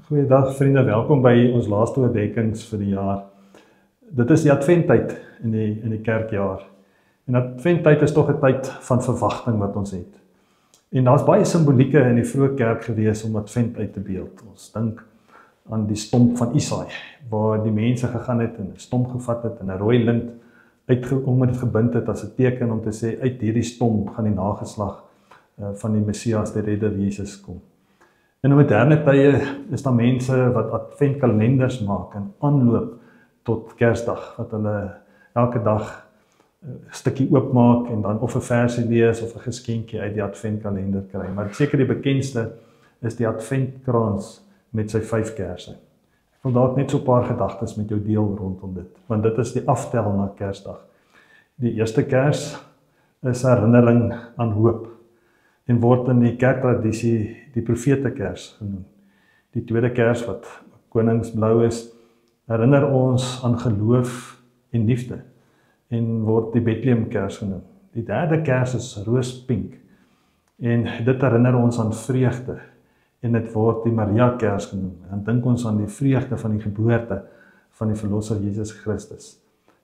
Goeiedag vriende, welkom by ons laaste oordenkings vir die jaar. Dit is die adventtyd in die kerkjaar. En adventtyd is tog 'n tyd van verwagting wat ons het. En daar's baie simbolieke in die vroeë kerk gewees om advent uit te beeld. Ons dink aan die stomp van Isaai, waar die mense gegaan het en 'n stomp gevat het en 'n rooi lint om dit gebind het as 'n teken om te sê uit hierdie stomp gaan die nageslag van die Messias, die Redder Jesus kom. In moderne tye is daar mense wat adventkalenders maak in aanloop tot Kersdag, wat hulle elke dag 'n stukkie oopmaak en dan of 'n versie lees of 'n geskenkie uit die adventkalender kry. Maar seker die bekendste is die adventkrans met sy 5 kersse. Ek wil dalk net so 'n paar gedagtes met jou deel rondom dit, want dit is die aftel na Kersdag. Die eerste kers is herinnering aan hoop en word in die kerktradisie die profetekers genoem. Die tweede kers wat koningsblou is, herinner ons aan geloof en liefde en word die Bethlehemkers genoem. Die derde kers is roospink en dit herinner ons aan vreugde en dit word die Mariakers genoem. Dan dink ons aan die vreugde van die geboorte van die verlosser Jesus Christus.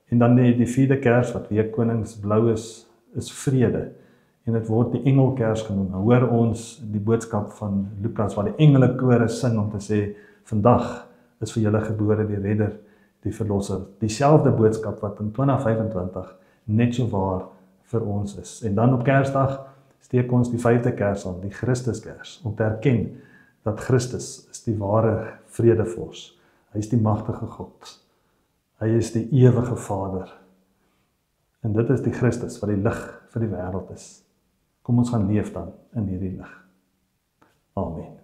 En dan die vierde kers wat weer koningsblou is vrede. En dit word die engelkers genoem. Nou hoor ons die boodskap van Lukas waar die engelekore sing om te sê, vandag is vir julle gebore die redder, die verlosser. Dieselfde boodskap wat in 2025 net so waar vir ons is. En dan op Kersdag steek ons die 5de kers aan, die Christuskers, om te erken dat Christus is die ware vredevors. Hy is die magtige God. Hy is die ewige Vader. En dit is die Christus wat die lig vir die wêreld is. Kom ons gaan leef dan in hierdie lig. Amen.